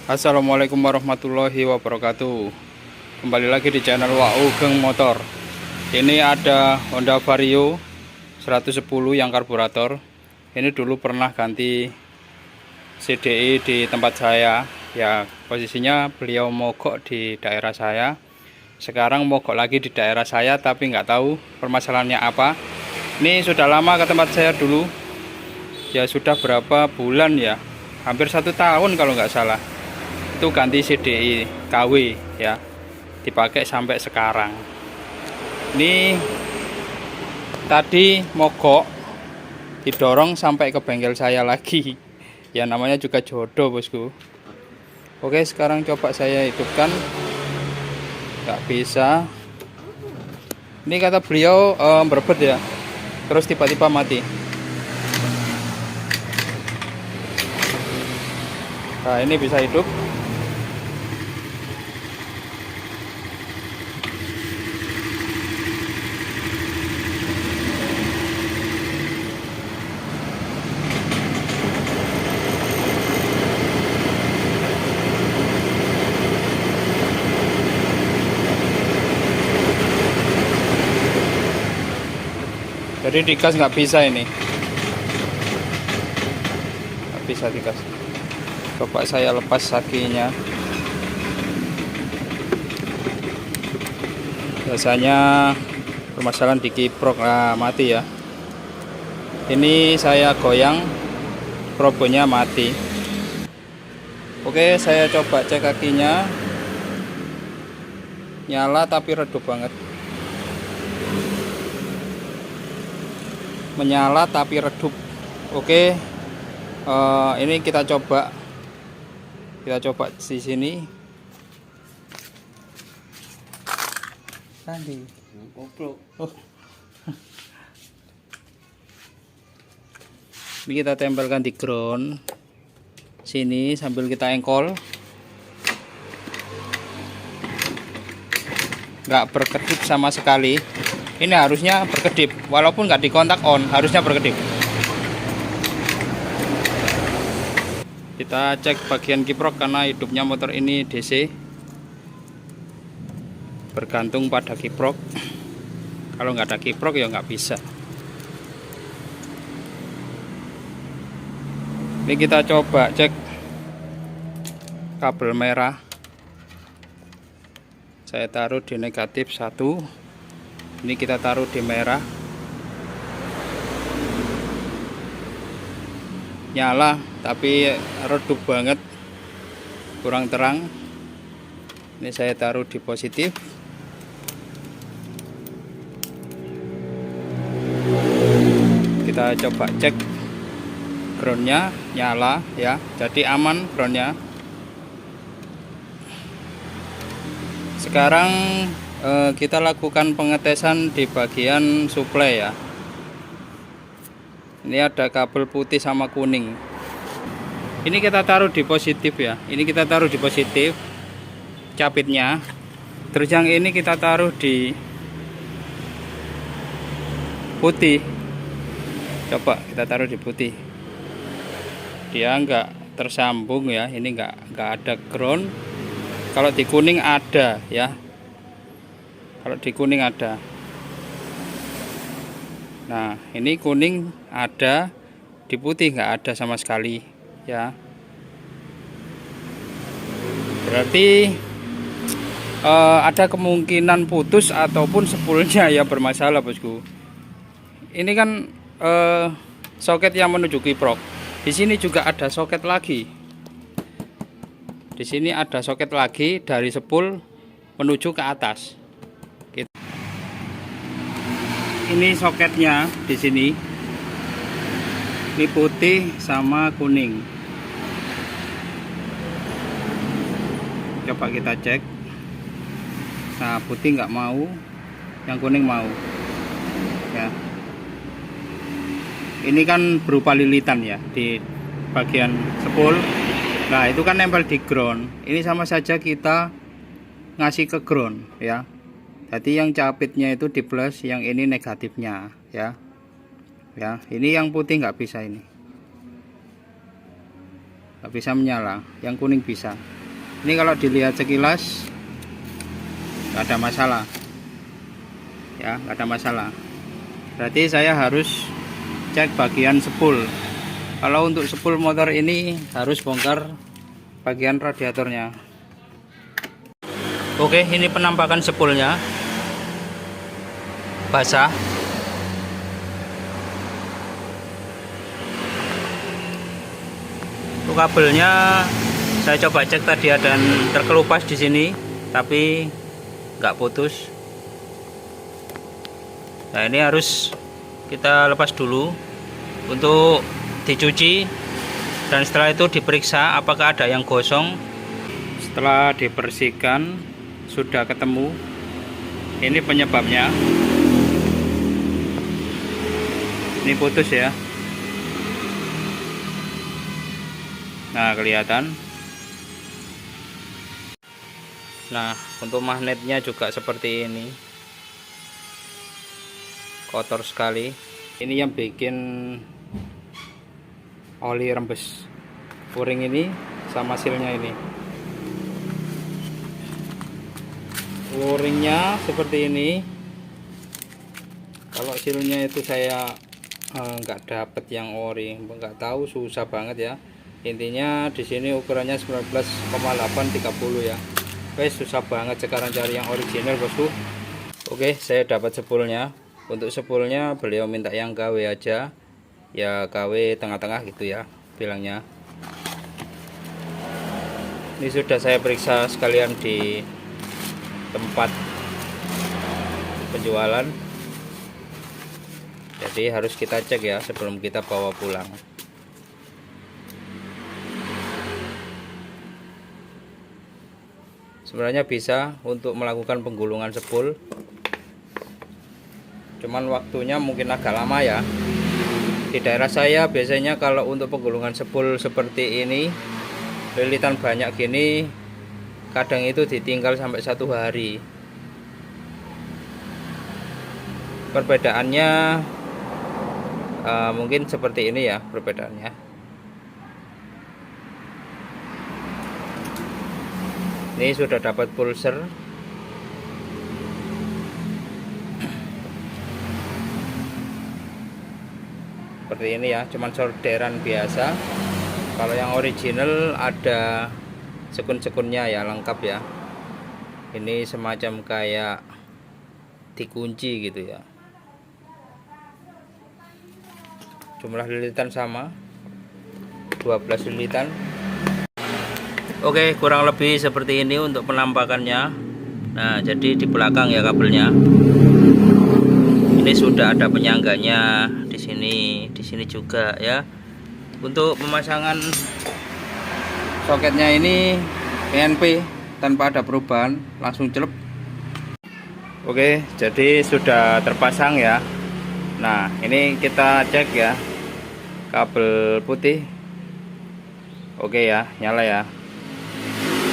Assalamualaikum warahmatullahi wabarakatuh. Kembali lagi di channel Waugeng Motor. Ini ada Honda Vario 110 yang karburator. Ini dulu pernah ganti CDI di tempat saya. Ya, posisinya beliau mogok di daerah saya. Sekarang mogok lagi di daerah saya, tapi nggak tahu permasalahannya apa. Ini sudah lama ke tempat saya dulu. Ya sudah berapa bulan ya? Hampir 1 tahun kalau nggak salah. Itu ganti CDI KW ya, dipakai sampai sekarang. Ini tadi mogok didorong sampai ke bengkel saya lagi ya, namanya juga jodoh bosku. Oke, sekarang coba saya hidupkan. Nggak bisa. Ini kata beliau berbet ya, terus tiba-tiba mati. Nah, ini bisa hidup. Jadi digas nggak bisa ini, nggak bisa digas. Coba saya lepas sakinya. Biasanya permasalahan di kiprok mati ya. Ini saya goyang, probonya mati. Oke, saya coba cek kakinya. Nyala tapi redup banget. Menyala tapi redup. Oke, ini kita coba di sini. Tadi goblok. Ini kita tempelkan di ground sini sambil kita engkol. Nggak berkedip sama sekali. Ini harusnya berkedip, walaupun nggak dikontak on, harusnya berkedip. Kita cek bagian kiprok karena hidupnya motor ini DC, bergantung pada kiprok. Kalau nggak ada kiprok ya nggak bisa. Ini kita coba cek kabel merah. Saya taruh di negatif 1. Ini kita taruh di merah. Nyala tapi redup banget, kurang terang. Ini saya taruh di positif. Kita coba cek groundnya, nyala ya, jadi aman groundnya. Sekarang kita lakukan pengetesan di bagian suplai ya. Ini ada kabel putih sama kuning. Ini kita taruh di positif ya. Ini kita taruh di positif capitnya. Terus yang ini kita taruh di putih. Coba kita taruh di putih. Dia nggak tersambung ya. Ini nggak ada ground. Kalau di kuning ada ya. Kalau di kuning ada. Nah, ini kuning ada, di putih nggak ada sama sekali ya. Berarti ada kemungkinan putus ataupun spoolnya ya bermasalah bosku. Ini kan soket yang menuju kiprok. Di sini juga ada soket lagi. Di sini ada soket lagi dari spool menuju ke atas. Ini soketnya di sini. Ini putih sama kuning. Coba kita cek. Nah, putih nggak mau, yang kuning mau. Ya. Ini kan berupa lilitan ya di bagian spool. Nah, itu kan nempel di ground. Ini sama saja kita ngasih ke ground ya. Jadi yang capitnya itu di plus, yang ini negatifnya ya. Ya, ini yang putih nggak bisa, ini nggak bisa menyala, yang kuning bisa. Ini kalau dilihat sekilas nggak ada masalah ya, nggak ada masalah. Berarti saya harus cek bagian spul. Kalau untuk spul motor ini harus bongkar bagian radiatornya. Oke, ini penampakan spulnya basah. Untuk kabelnya saya coba cek tadi ada terkelupas di sini, tapi nggak putus. Nah, ini harus kita lepas dulu untuk dicuci, dan setelah itu diperiksa apakah ada yang gosong. Setelah dibersihkan sudah ketemu, ini penyebabnya. Ini putus ya. Nah, kelihatan. Nah, untuk magnetnya juga seperti ini, kotor sekali. Ini yang bikin oli rembes, o-ring ini sama silnya ini. O-ringnya seperti ini. Kalau silnya itu saya nggak dapet yang ori, nggak tahu, susah banget ya. Intinya di sini ukurannya 19,830 ya. Wes, susah banget sekarang cari yang original, bosku. Oke, saya dapat spulnya. Untuk spulnya beliau minta yang KW aja, ya KW tengah-tengah gitu ya bilangnya. Ini sudah saya periksa sekalian di tempat penjualan, jadi harus kita cek ya sebelum kita bawa pulang. Sebenarnya bisa untuk melakukan penggulungan spul, cuman waktunya mungkin agak lama ya. Di daerah saya biasanya kalau untuk penggulungan spul seperti ini, lilitan banyak gini, kadang itu ditinggal sampai 1 hari. Perbedaannya mungkin seperti ini ya perbedaannya. Ini sudah dapat pulser. Seperti ini ya, cuman solderan biasa. Kalau yang original ada sekun-sekunnya ya, lengkap ya. Ini semacam kayak dikunci gitu ya. Jumlah lilitan sama, 12 lilitan. Oke, kurang lebih seperti ini untuk penampakannya. Nah, jadi di belakang ya kabelnya. Ini sudah ada penyangganya di sini juga ya. Untuk pemasangan soketnya ini PNP tanpa ada perubahan, langsung celep. Oke, jadi sudah terpasang ya. Nah, ini kita cek ya kabel putih. Oke ya, nyala ya.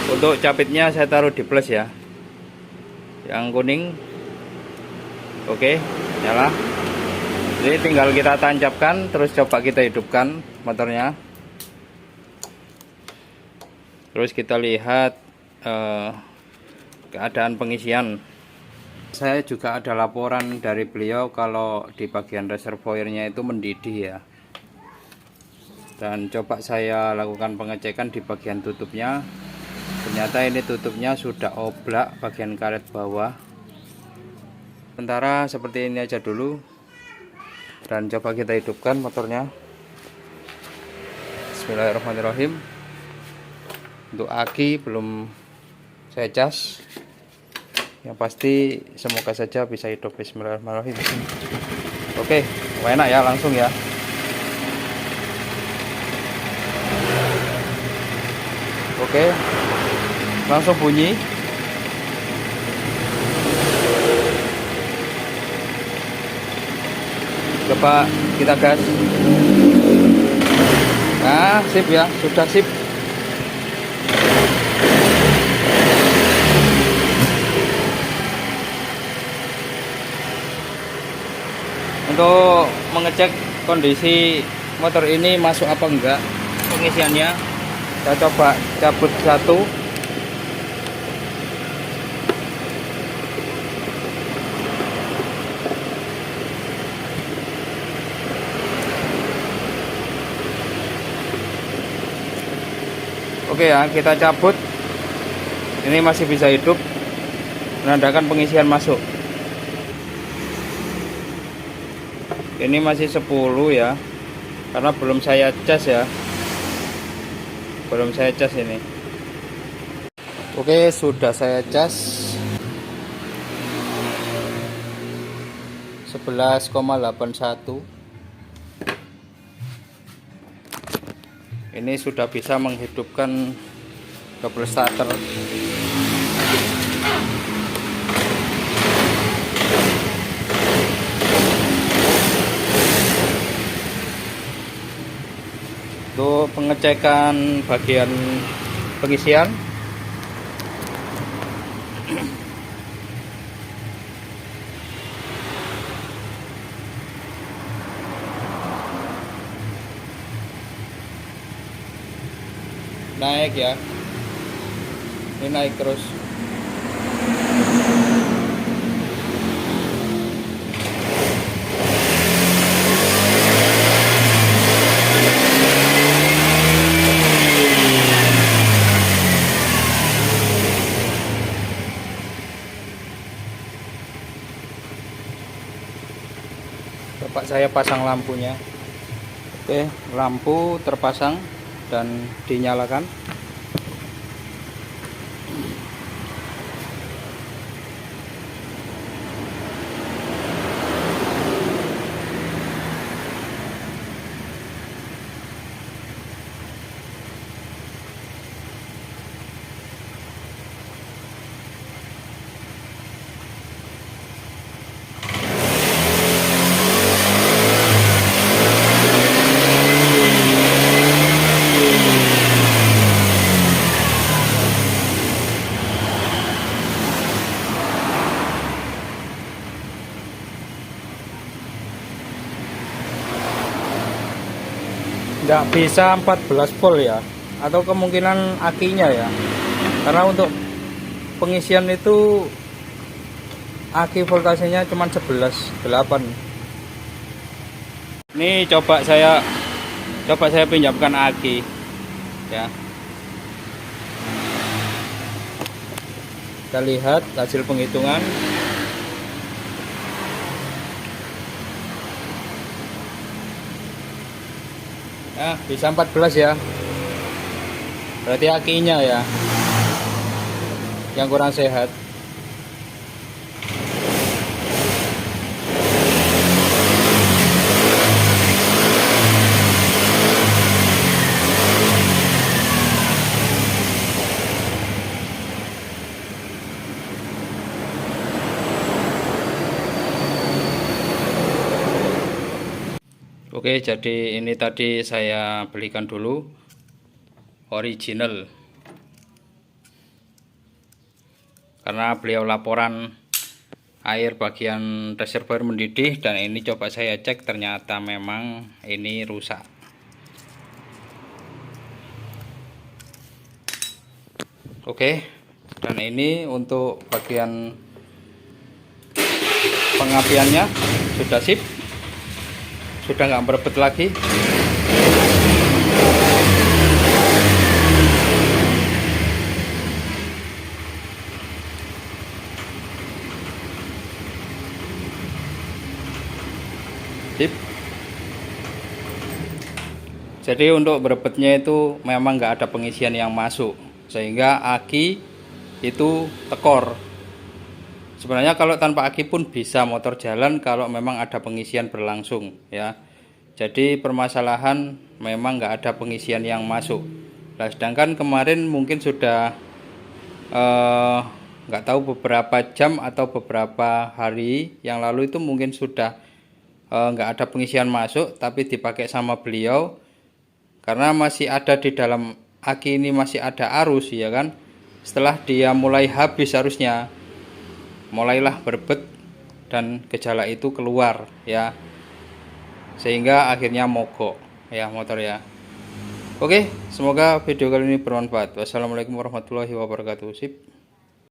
Untuk capitnya saya taruh di plus ya. Yang kuning oke, nyala. Jadi tinggal kita tancapkan, terus coba kita hidupkan motornya. Terus kita lihat keadaan pengisian. Saya juga ada laporan dari beliau kalau di bagian reservoirnya itu mendidih ya. Dan coba saya lakukan pengecekan di bagian tutupnya. Ternyata ini tutupnya sudah oblak bagian karet bawah. Sementara seperti ini aja dulu, dan coba kita hidupkan motornya. Bismillahirrahmanirrahim. Untuk aki belum saya cas, yang pasti semoga saja bisa hidup. Bismillahirrahmanirrahim. Oke, enak ya, langsung ya. Oke, langsung bunyi. Coba kita gas. Nah, sip ya, sudah sip. Untuk mengecek kondisi motor ini masuk apa enggak pengisiannya, saya coba cabut satu. Oke ya, kita cabut. Ini masih bisa hidup, menandakan pengisian masuk. Ini masih 10 ya, karena belum saya cas ya, belum saya cas ini. Oke, sudah saya cas 11,81. Ini sudah bisa menghidupkan double starter. Untuk pengecekan bagian pengisian, naik ya, ini naik terus. Coba saya pasang lampunya. Oke, lampu terpasang dan dinyalakan. Nggak bisa 14 volt ya, atau kemungkinan akinya ya, karena untuk pengisian itu aki voltasenya cuma 11,8. Ini coba saya pinjamkan aki ya, kita lihat hasil penghitungan. Nah, bisa 14 ya, berarti akinya ya yang kurang sehat. Oke, jadi ini tadi saya belikan dulu original, karena beliau laporan air bagian reservoir mendidih, dan ini coba saya cek ternyata memang ini rusak. Oke, dan ini untuk bagian pengapiannya sudah sip, sudah nggak berebet lagi. Sip. Jadi untuk berebetnya itu memang nggak ada pengisian yang masuk, sehingga aki itu tekor. Sebenarnya kalau tanpa aki pun bisa motor jalan kalau memang ada pengisian berlangsung ya. Jadi permasalahan memang nggak ada pengisian yang masuk. Nah, sedangkan kemarin mungkin sudah nggak tahu beberapa jam atau beberapa hari yang lalu itu mungkin sudah nggak ada pengisian masuk, tapi dipakai sama beliau karena masih ada di dalam aki ini, masih ada arus ya kan. Setelah dia mulai habis arusnya, mulailah berebet dan gejala itu keluar ya, sehingga akhirnya mogok ya motor ya. Oke, semoga video kali ini bermanfaat. Wassalamualaikum warahmatullahi wabarakatuh. Sip.